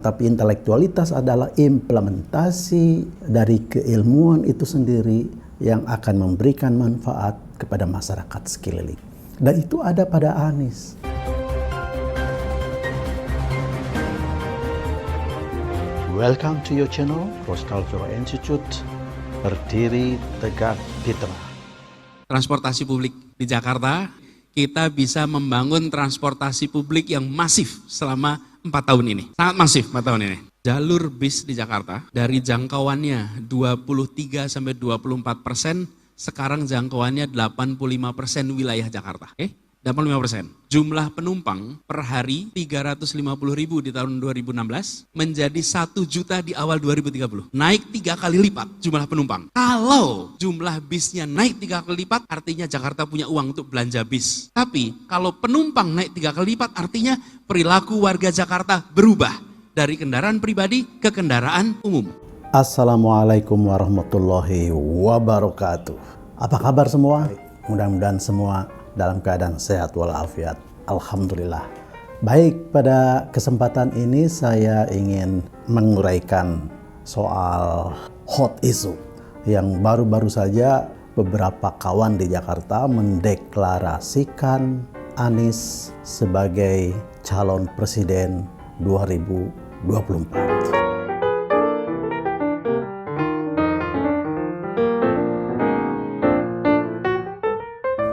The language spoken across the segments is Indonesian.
Tapi intelektualitas adalah implementasi dari keilmuan itu sendiri yang akan memberikan manfaat kepada masyarakat sekeliling. Dan itu ada pada Anies. Welcome to your channel, Cross Cultural Institute. Berdiri tegak di tengah. Transportasi publik di Jakarta, kita bisa membangun transportasi publik yang masif selama 4 tahun ini. Sangat masif 4 tahun ini. Jalur bis di Jakarta dari jangkauannya 23-24%, sekarang jangkauannya 85% wilayah Jakarta. 85%. Jumlah penumpang per hari 350.000 di tahun 2016 menjadi 1 juta di awal 2030. Naik 3 kali lipat jumlah penumpang. Kalau jumlah bisnya naik 3 kali lipat, artinya Jakarta punya uang untuk belanja bis. Tapi kalau penumpang naik 3 kali lipat, artinya perilaku warga Jakarta berubah dari kendaraan pribadi ke kendaraan umum. Assalamualaikum warahmatullahi wabarakatuh. Apa kabar semua? Mudah-mudahan semua dalam keadaan sehat walafiat. Alhamdulillah. Baik, pada kesempatan ini saya ingin menguraikan soal hot issue yang baru-baru saja beberapa kawan di Jakarta mendeklarasikan Anies sebagai calon presiden 2024.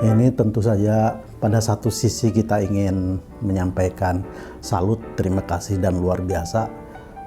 Ini tentu saja pada satu sisi kita ingin menyampaikan salut, terima kasih dan luar biasa.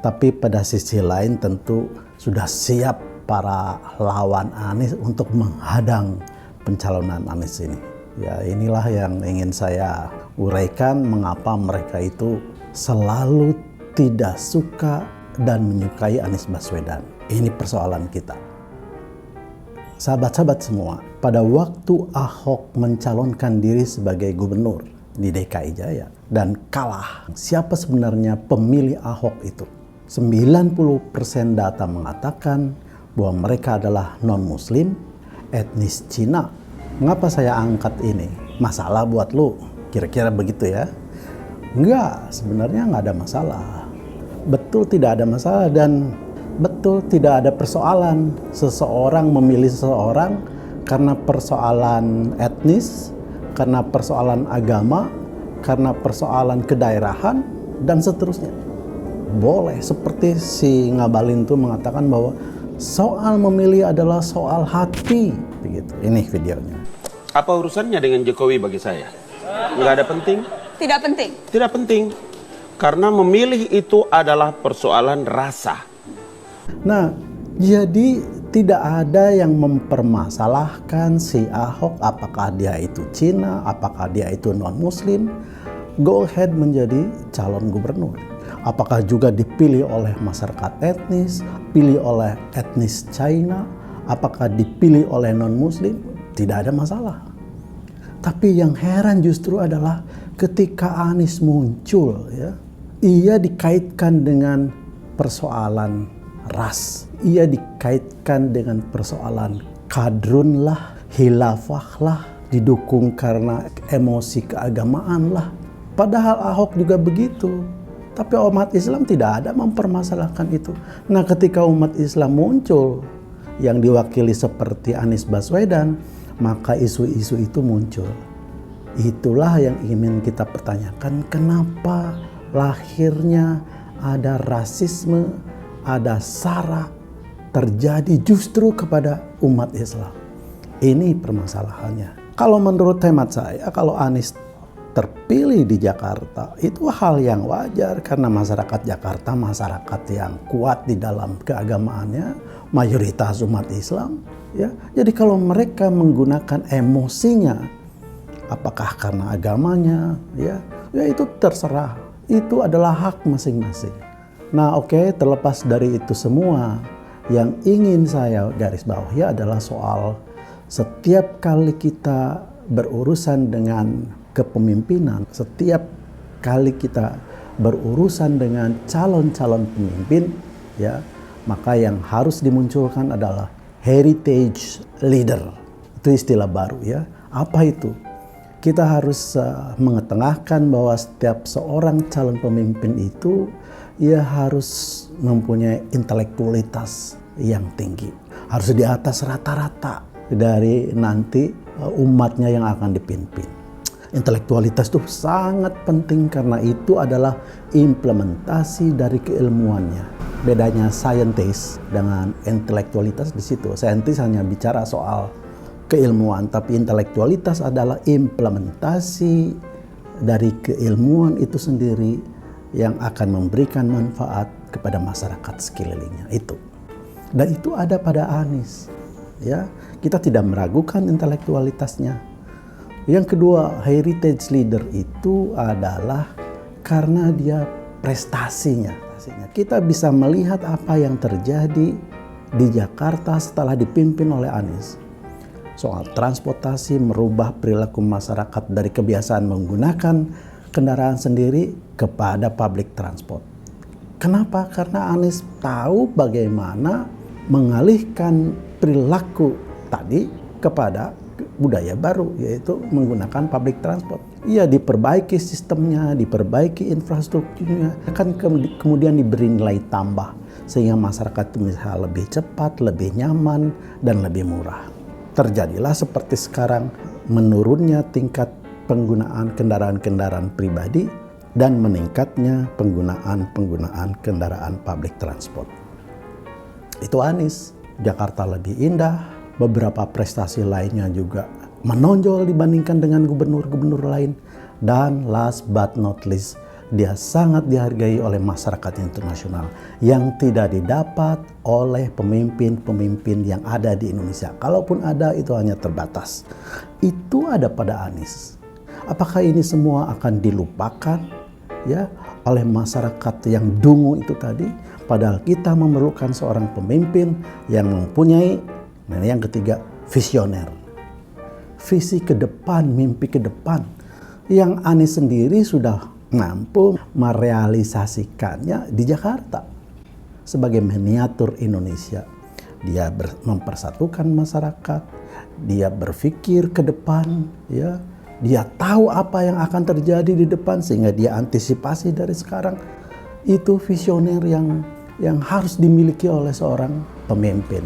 Tapi pada sisi lain tentu sudah siap para lawan Anies untuk menghadang pencalonan Anies ini. Ya, inilah yang ingin saya uraikan mengapa mereka itu selalu tidak suka dan menyukai Anies Baswedan. Ini persoalan kita. Sahabat-sahabat semua, pada waktu Ahok mencalonkan diri sebagai gubernur di DKI Jaya dan kalah, siapa sebenarnya pemilih Ahok itu? 90% data mengatakan bahwa mereka adalah non-muslim, etnis Cina. Mengapa saya angkat ini? Masalah buat lu? Kira-kira begitu ya? Enggak, sebenarnya nggak ada masalah. Betul tidak ada masalah dan betul tidak ada persoalan seseorang memilih seseorang karena persoalan etnis, karena persoalan agama, karena persoalan kedaerahan, dan seterusnya. Boleh, seperti si Ngabalin itu mengatakan bahwa soal memilih adalah soal hati. Begitu. Ini videonya. Apa urusannya dengan Jokowi bagi saya? Nggak ada penting? Tidak penting? Tidak penting. Karena memilih itu adalah persoalan rasa. Nah, jadi tidak ada yang mempermasalahkan si Ahok apakah dia itu Cina, apakah dia itu non-muslim. Go ahead menjadi calon gubernur. Apakah juga dipilih oleh masyarakat etnis, pilih oleh etnis China, apakah dipilih oleh non-muslim, tidak ada masalah. Tapi yang heran justru adalah ketika Anies muncul, ya, ia dikaitkan dengan persoalan ras. Ia dikaitkan dengan persoalan kadrun lah, khilafah lah, didukung karena emosi keagamaan lah. Padahal Ahok juga begitu. Tapi umat Islam tidak ada mempermasalahkan itu. Nah, ketika umat Islam muncul yang diwakili seperti Anies Baswedan, maka isu-isu itu muncul. Itulah yang ingin kita pertanyakan, kenapa lahirnya ada rasisme, ada sara terjadi justru kepada umat Islam. Ini permasalahannya. Kalau menurut hemat saya, kalau Anies terpilih di Jakarta, itu hal yang wajar karena masyarakat Jakarta masyarakat yang kuat di dalam keagamaannya, mayoritas umat Islam. Ya, jadi kalau mereka menggunakan emosinya, apakah karena agamanya, ya itu terserah. Itu adalah hak masing-masing. Nah, oke, terlepas dari itu semua, yang ingin saya garis bawahi adalah soal setiap kali kita berurusan dengan kepemimpinan, setiap kali kita berurusan dengan calon-calon pemimpin, ya, maka yang harus dimunculkan adalah heritage leader. Itu istilah baru, ya. Apa itu? Kita harus mengetengahkan bahwa setiap seorang calon pemimpin itu ia harus mempunyai intelektualitas yang tinggi. Harus di atas rata-rata dari nanti umatnya yang akan dipimpin. Intelektualitas itu sangat penting karena itu adalah implementasi dari keilmuannya. Bedanya saintis dengan intelektualitas di situ. Saintis hanya bicara soal keilmuan, tapi intelektualitas adalah implementasi dari keilmuan itu sendiri yang akan memberikan manfaat kepada masyarakat sekelilingnya itu. Dan itu ada pada Anies. Ya, kita tidak meragukan intelektualitasnya. Yang kedua, heritage leader itu adalah karena dia prestasinya. Kita bisa melihat apa yang terjadi di Jakarta setelah dipimpin oleh Anies. Soal transportasi, merubah perilaku masyarakat dari kebiasaan menggunakan kendaraan sendiri kepada public transport. Kenapa? Karena Anies tahu bagaimana mengalihkan perilaku tadi kepada budaya baru, yaitu menggunakan public transport. Iya, diperbaiki sistemnya, diperbaiki infrastrukturnya, akan kemudian diberi nilai tambah sehingga masyarakat bisa lebih cepat, lebih nyaman, dan lebih murah. Terjadilah seperti sekarang, menurunnya tingkat penggunaan kendaraan-kendaraan pribadi dan meningkatnya penggunaan kendaraan public transport. Itu Anies. Jakarta lebih indah, beberapa prestasi lainnya juga menonjol dibandingkan dengan gubernur-gubernur lain. Dan last but not least, dia sangat dihargai oleh masyarakat internasional yang tidak didapat oleh pemimpin-pemimpin yang ada di Indonesia. Kalaupun ada, itu hanya terbatas. Itu ada pada Anies. Apakah ini semua akan dilupakan ya oleh masyarakat yang dungu itu tadi? Padahal kita memerlukan seorang pemimpin yang mempunyai, nah yang ketiga, visioner. Visi ke depan, mimpi ke depan. Yang Anies sendiri sudah mampu merealisasikannya di Jakarta sebagai miniatur Indonesia. Dia mempersatukan masyarakat, dia berpikir ke depan, ya. Dia tahu apa yang akan terjadi di depan sehingga dia antisipasi dari sekarang. Itu visioner yang harus dimiliki oleh seorang pemimpin.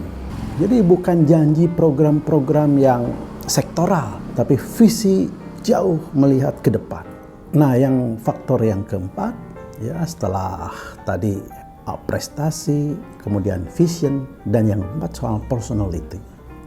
Jadi bukan janji program-program yang sektoral, tapi visi jauh melihat ke depan. Nah, yang faktor yang keempat, ya setelah tadi prestasi, kemudian vision, dan yang keempat soal personality.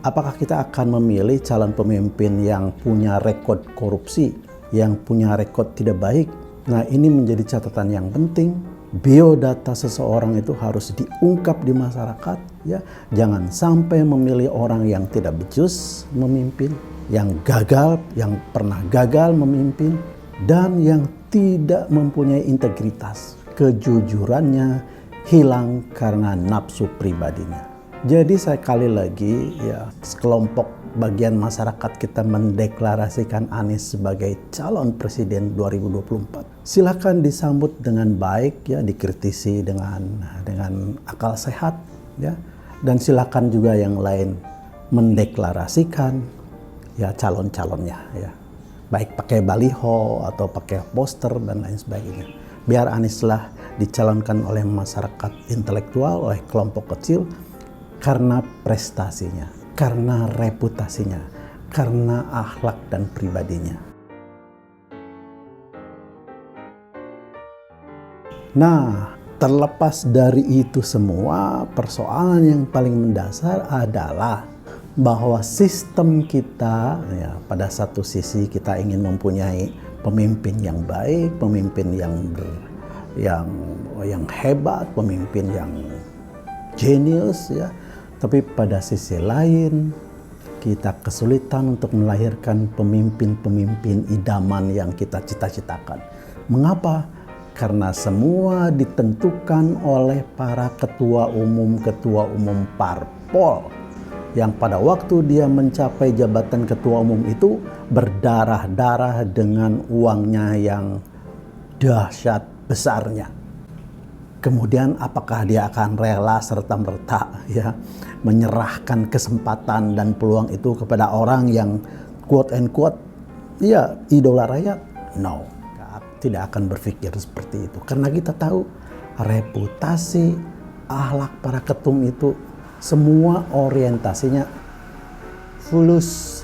Apakah kita akan memilih calon pemimpin yang punya rekod korupsi, yang punya rekod tidak baik? Nah, ini menjadi catatan yang penting. Biodata seseorang itu harus diungkap di masyarakat, ya. Jangan sampai memilih orang yang tidak becus memimpin, yang gagal, yang pernah gagal memimpin, dan yang tidak mempunyai integritas. Kejujurannya hilang karena nafsu pribadinya. Jadi sekali lagi ya, sekelompok bagian masyarakat kita mendeklarasikan Anies sebagai calon presiden 2024. Silakan disambut dengan baik ya, dikritisi dengan akal sehat ya. Dan silakan juga yang lain mendeklarasikan ya calon-calonnya ya. Baik pakai baliho atau pakai poster dan lain sebagainya. Biar Anies lah dicalonkan oleh masyarakat intelektual, oleh kelompok kecil karena prestasinya, karena reputasinya, karena akhlak dan pribadinya. Nah, terlepas dari itu semua, persoalan yang paling mendasar adalah bahwa sistem kita, ya, pada satu sisi kita ingin mempunyai pemimpin yang baik, pemimpin yang hebat, pemimpin yang jenius, ya. Tapi pada sisi lain kita kesulitan untuk melahirkan pemimpin-pemimpin idaman yang kita cita-citakan. Mengapa? Karena semua ditentukan oleh para ketua umum parpol yang pada waktu dia mencapai jabatan ketua umum itu berdarah-darah dengan uangnya yang dahsyat besarnya. Kemudian apakah dia akan rela serta-merta ya menyerahkan kesempatan dan peluang itu kepada orang yang quote and quote ya idola rakyat? No, tidak akan berpikir seperti itu. Karena kita tahu reputasi, akhlak para ketum itu semua orientasinya fulus.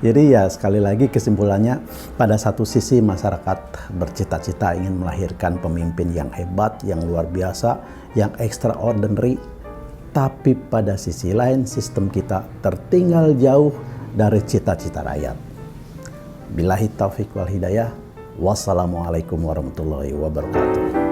Jadi ya sekali lagi kesimpulannya, pada satu sisi masyarakat bercita-cita ingin melahirkan pemimpin yang hebat, yang luar biasa, yang extraordinary. Tapi pada sisi lain sistem kita tertinggal jauh dari cita-cita rakyat. Billahi taufiq wal hidayah. Wassalamualaikum warahmatullahi wabarakatuh.